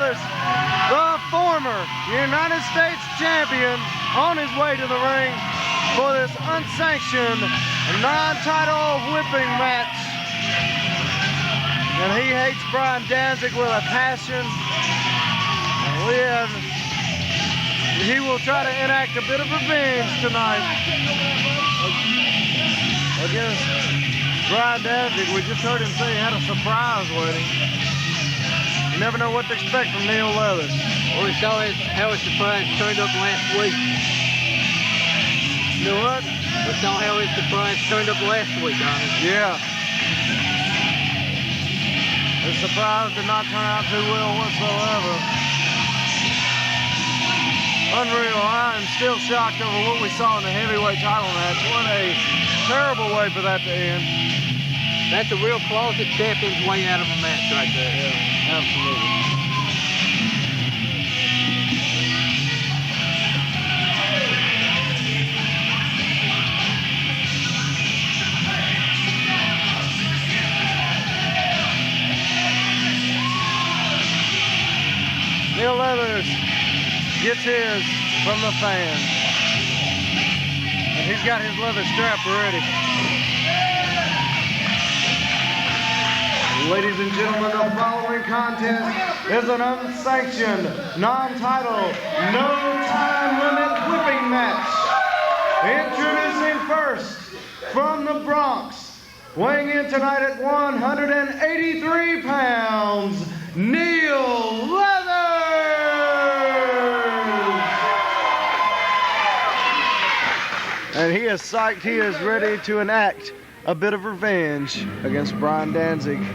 Leathers, the former United States champion, on his way to the ring for this unsanctioned, non-title whipping match. And he hates Brian Danzig with a passion. He will try to enact a bit of revenge tonight against Brian Danzig. We just heard him say he had a surprise wedding. You never know what to expect from Neal Leathers. Well, we saw how his surprise turned up last week. You know what? We saw how his surprise turned up last week, honest. Yeah. His surprise did not turn out too well whatsoever. Unreal. I am still shocked over what we saw in the heavyweight title match. What a terrible way for that to end. That's a real closet champion's way out of a match right there. Yeah, absolutely. Neal Leathers gets his from the fans. And he's got his leather strap ready. Ladies and gentlemen, the following contest is an unsanctioned, non-title, no-time limit whipping match. Introducing first, from the Bronx, weighing in tonight at 183 pounds, Neal Leathers! And he is psyched, he is ready to enact a bit of revenge against Brian Danzig.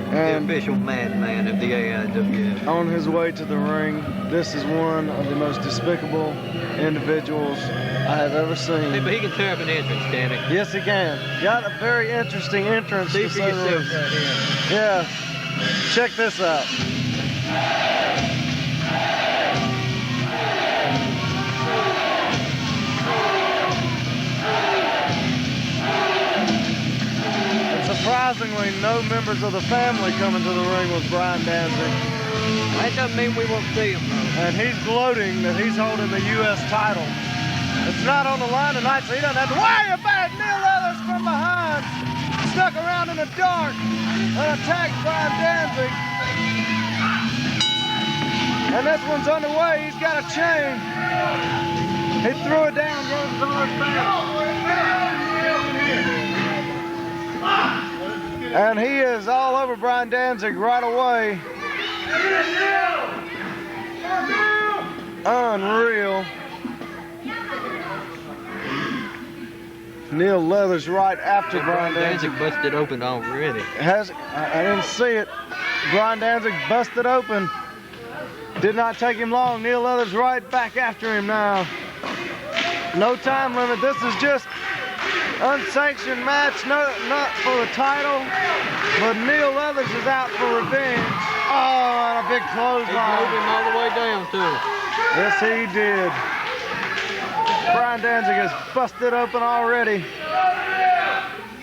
And the official madman of the AIWF. On his way to the ring, this is one of the most despicable individuals I have ever seen. Hey, but he can tear up an entrance, can he? Yes, he can. Got a very interesting entrance. See for yourself right here. Yeah. Check this out. Surprisingly, no members of the family coming to the ring with Brian Danzig. That doesn't mean we won't see him, though. And he's gloating that he's holding the U.S. title. It's not on the line tonight, so he doesn't have to worry about it. Neal Leathers from behind, stuck around in the dark, and attacked Brian Danzig. And this one's underway. He's got a chain. He threw it down, gave his arms back. And he is all over Brian Danzig right away. Unreal. Neal Leathers right after Brian Danzig. Busted open already. I didn't see it. Brian Danzig busted open. Did not take him long. Neal Leathers right back after him now. No time limit. This is just unsanctioned match, not for the title, but Neal Leathers is out for revenge. Oh, and a big clothesline. He drove him all the way down, too. Yes, he did. Brian Danzig is busted open already.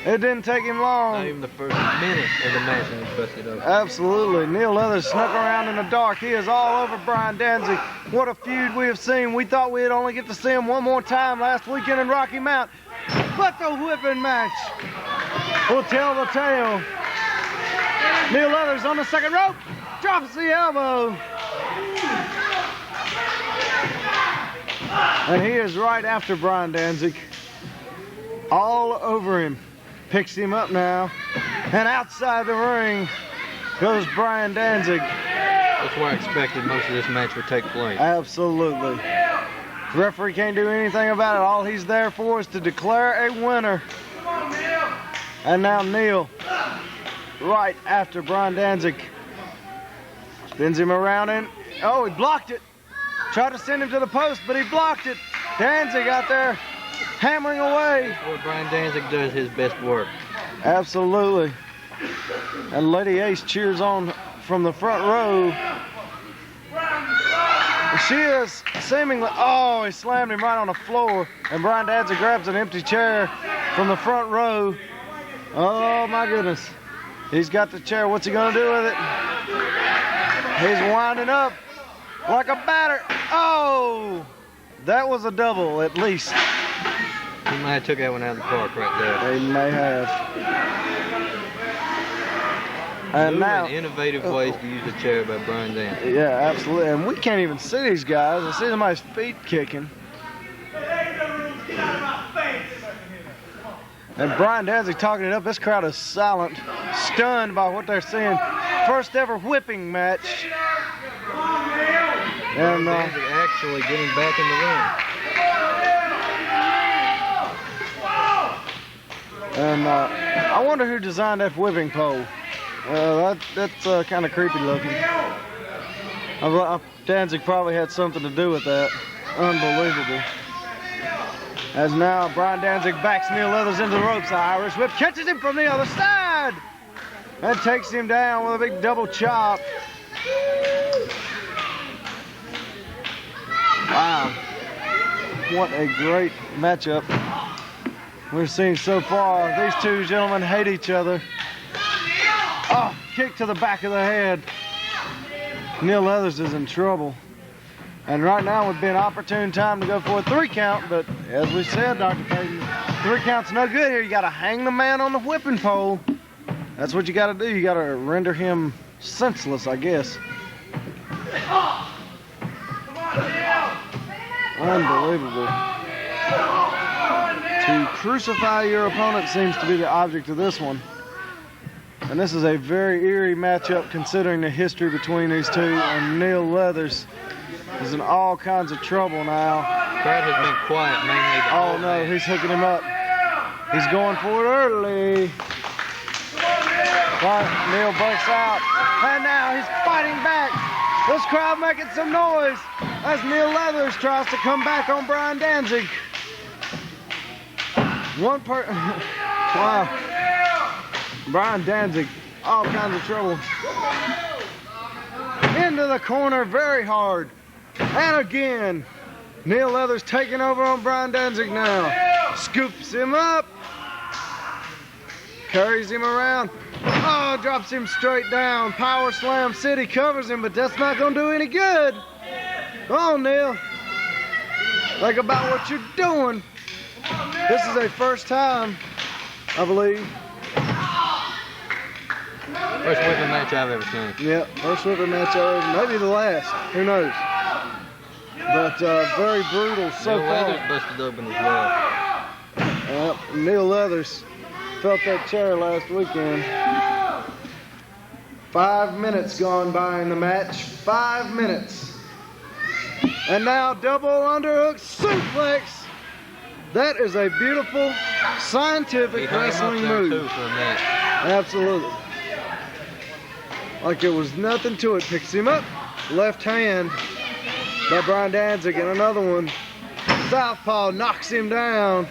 It didn't take him long. Not even the first minute of the match and he's busted open. Absolutely. Neal Leathers snuck around in the dark. He is all over Brian Danzig. What a feud we have seen. We thought we'd only get to see him one more time last weekend in Rocky Mount. But the whipping match will tell the tale. Neal Leathers on the second rope. Drops the elbow. And he is right after Brian Danzig. All over him. Picks him up now. And outside the ring goes Brian Danzig. That's where I expected most of this match would take place. Absolutely. The referee can't do anything about it. All he's there for is to declare a winner. And now Neal, right after Brian Danzig. Spins him around and, oh, he blocked it. Tried to send him to the post, but he blocked it. Danzig out there hammering away. That's where Brian Danzig does his best work. Absolutely. And Lady Ace cheers on from the front row. She is seemingly, oh, he slammed him right on the floor. And Brian Danzig grabs an empty chair from the front row. Oh, my goodness. He's got the chair. What's he going to do with it? He's winding up like a batter. Oh, that was a double at least. He might have took that one out of the park right there. They may have. And New now, and innovative ways to use the chair by Brian Danzig. yeah, absolutely. And we can't even see these guys. I see somebody's feet kicking. And Brian Danzig talking it up. This crowd is silent, stunned by what they're seeing. First ever whipping match. And Danzig actually getting back in the ring. And I wonder who designed that whipping pole. That's kind of creepy looking. Danzig probably had something to do with that. Unbelievable. As now Brian Danzig backs Neal Leathers into the ropes. The Irish whip catches him from the other side. And takes him down with a big double chop. Wow. What a great matchup we're seeing so far. These two gentlemen hate each other. Oh, kick to the back of the head. Neal Leathers is in trouble. And right now would be an opportune time to go for a 3 count, but as we said, Dr. Payton, 3 count's no good here. You gotta hang the man on the whipping pole. That's what you gotta do. You gotta render him senseless, I guess. Unbelievable. To crucify your opponent seems to be the object of this one. And this is a very eerie matchup considering the history between these two. And Neal Leathers is in all kinds of trouble now. Crowd has been quiet mainly. Oh no, he's hooking him up. He's going for it early. But Neal breaks out. And now he's fighting back. This crowd making some noise as Neal Leathers tries to come back on Brian Danzig. Wow. Brian Danzig, all kinds of trouble. Into the corner very hard. And again, Neal Leathers taking over on Brian Danzig now. Scoops him up. Carries him around. Oh, drops him straight down. Power slam city covers him, but that's not going to do any good. Oh, Neal. Think about what you're doing. This is a first time, I believe. First whipping match I've ever seen. Yep, first whipping match I've ever. Maybe the last. Who knows? But very brutal so Neal far. Leathers busted open as well. Neal Leathers felt that chair last weekend. 5 minutes gone by in the match. 5 minutes. And now double underhook suplex. That is a beautiful scientific wrestling move. Absolutely. Like it was nothing to it. Picks him up. Left hand by Brian Danzig, and another one. Southpaw knocks him down.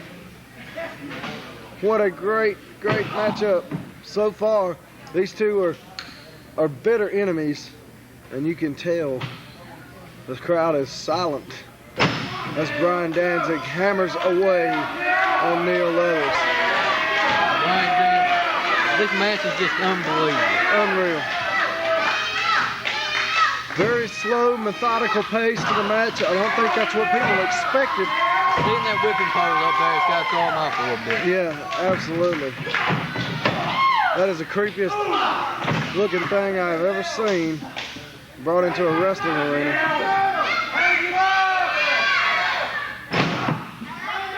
What a great matchup so far. These two are bitter enemies, and you can tell the crowd is silent as Brian Danzig hammers away on Neal Leathers. Brian Danzig, this match is just unbelievable. Unreal. Very slow, methodical pace to the match. I don't think that's what people expected. Seeing that whipping pole up there, it's got to throw him off a little bit. Yeah, absolutely. That is the creepiest looking thing I've ever seen brought into a wrestling arena.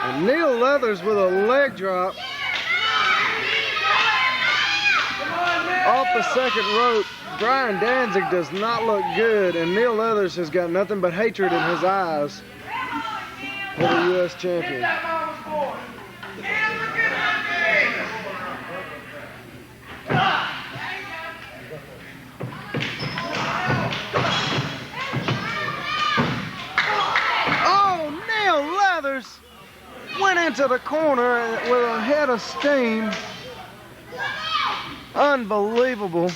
And Neal Leathers with a leg drop off the second rope. Brian Danzig does not look good, and Neal Leathers has got nothing but hatred in his eyes for the U.S. champion. Oh, Neal Leathers went into the corner with a head of steam. Unbelievable.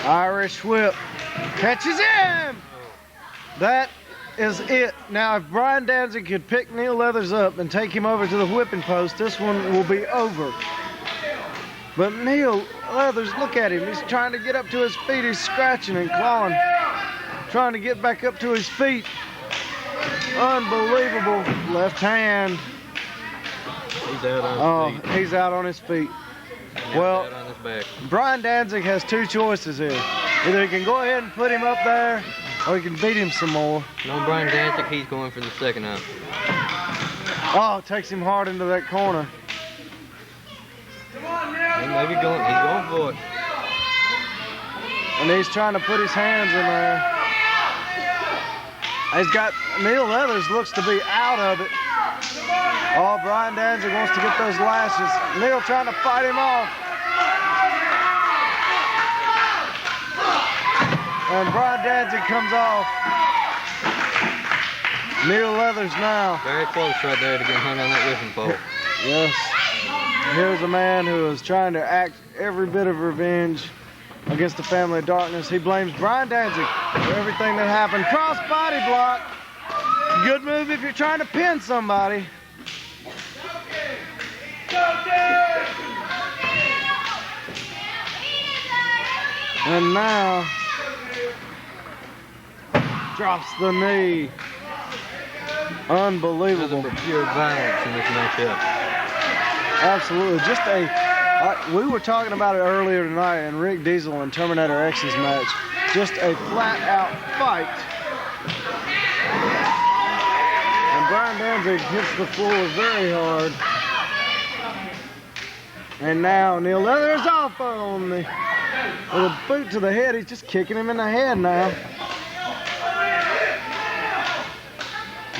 Irish whip. Catches him! That is it. Now, if Brian Danzig could pick Neal Leathers up and take him over to the whipping post, this one will be over. But Neal Leathers, look at him. He's trying to get up to his feet. He's scratching and clawing, trying to get back up to his feet. Unbelievable. Left hand. He's out on his feet. He's out on his feet. Now Well, out on his back. Brian Danzig has two choices here. Either he can go ahead and put him up there, or he can beat him some more. No, Brian Danzig, he's going for the second up. Oh, takes him hard into that corner. He may be going, he's going for it. And he's trying to put his hands in there. He's got, Neal Leathers looks to be out of it. Oh, Brian Danzig wants to get those lashes. Neal trying to fight him off. And Brian Danzig comes off. Neal Leathers now. Very close right there to get hung on that whipping pole. Yes. Here's a man who is trying to act every bit of revenge against the family of darkness. He blames Brian Danzig for everything that happened. Cross body block. Good move if you're trying to pin somebody. And now drops the knee. Unbelievable. Nothing but pure violence in this matchup. Absolutely. Just we were talking about it earlier tonight in Rick Diesel and Terminator X's match. Just a flat out fight. And Brian Danzig hits the floor very hard. And now Neal Leathers off on with a boot to the head. He's just kicking him in the head now.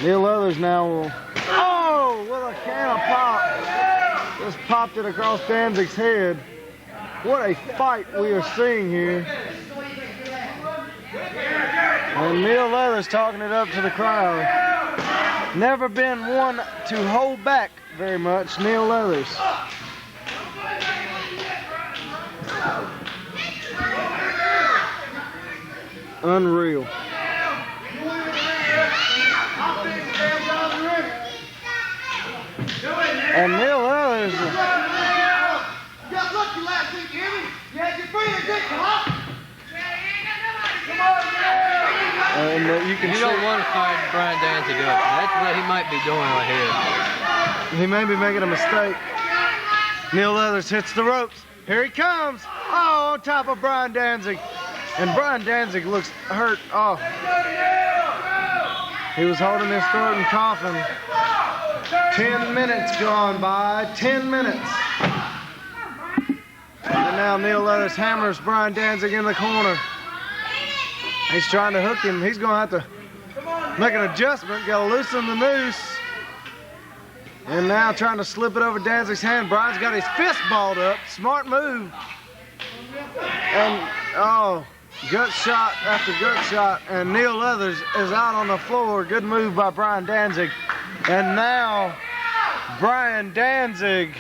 Neal Leathers now will, with a can of pop. Just popped it across Danzig's head. What a fight we are seeing here. And Neal Leathers talking it up to the crowd. Never been one to hold back very much, Neal Leathers. Unreal. And Neal Leathers. You got lucky last week, you hear me? You had your feet in come on. And you can You see don't want to fire Brian Danzig up. That's what he might be doing right here. he may be making a mistake. Neal Leathers hits the ropes. Here he comes. Oh, on top of Brian Danzig. And Brian Danzig looks hurt. Oh. He was holding his throat and coughing. 10 minutes gone by. 10 minutes. And now Neal Leathers hammers Brian Danzig in the corner. He's trying to hook him. He's going to have to make an adjustment. Got to loosen the noose. And now trying to slip it over Danzig's hand. Brian's got his fist balled up. Smart move. And, gut shot after gut shot. And Neal Leathers is out on the floor. Good move by Brian Danzig. And now Brian Danzig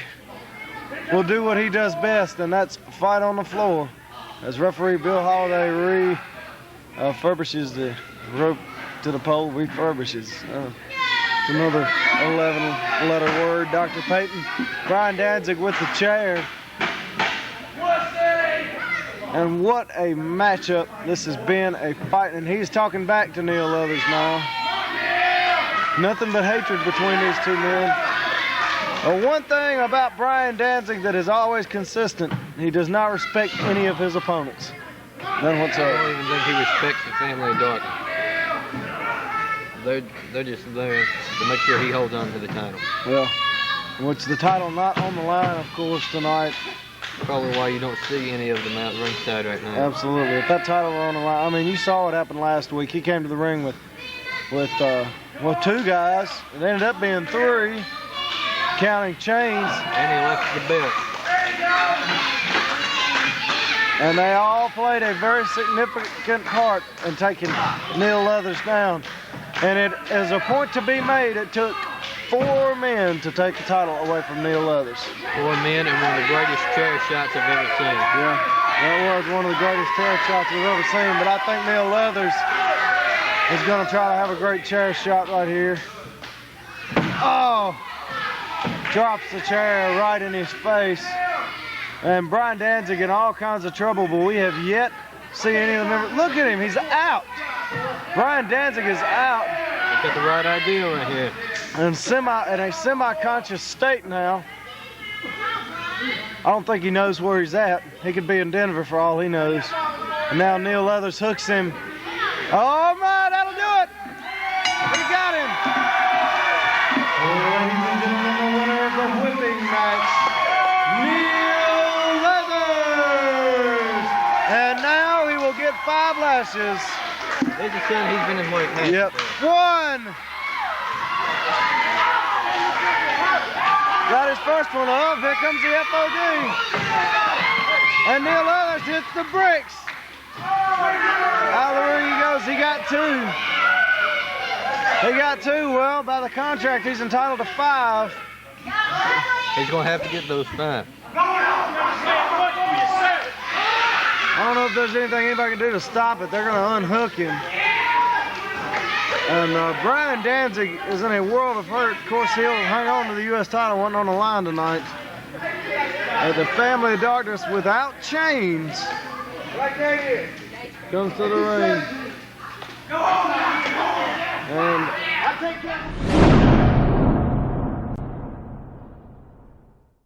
will do what he does best, and that's fight on the floor. As referee Bill Holiday refurbishes the rope to the pole, refurbishes. It's another 11-letter word. Dr. Payton, Brian Danzig with the chair. And what a matchup this has been, a fight. And he's talking back to Neal Leathers now. Nothing but hatred between these two men. One thing about Brian Danzig that is always consistent, he does not respect any of his opponents. None I whatsoever. don't even think he respects the family of darkness. They're just there to make sure he holds on to the title. Well, which the title not on the line, of course, tonight. Probably why you don't see any of them out ringside right now. Absolutely. If that title were on the line, I mean, you saw what happened last week. He came to the ring with two guys. It ended up being three, counting chains. And he left the belt. And they all played a very significant part in taking Neal Leathers down. And it is a point to be made. It took 4 men to take the title away from Neal Leathers. 4 men and one of the greatest chair shots I've ever seen. Yeah, that was one of the greatest chair shots we've ever seen. But I think Neal Leathers is going to try to have a great chair shot right here. Oh! Drops the chair right in his face. And Brian Danzig in all kinds of trouble, but we have yet to see any of the members. Look at him, he's out. Brian Danzig is out. Got the right idea right here. In a semi-conscious state now. I don't think he knows where he's at. He could be in Denver for all he knows. And now Neal Leathers hooks him. Oh my, that'll do it! He got him! Ladies and gentlemen, the winner of the whipping match, Neal Leathers! And now he will get 5 lashes. There's the son he's been in weight match. Yep. 1! Got his first one up. Here comes the FOD. And Neal Leathers hits the bricks. Out of the ring he goes. He got 2. He got 2. Well, by the contract, he's entitled to 5. He's going to have to get those 5. I don't know if there's anything anybody can do to stop it. They're going to unhook him. And Brian Danzig is in a world of hurt. Of course, he'll hang on to the U.S. title. Wasn't on the line tonight. The Family of Darkness without chains comes to the ring. And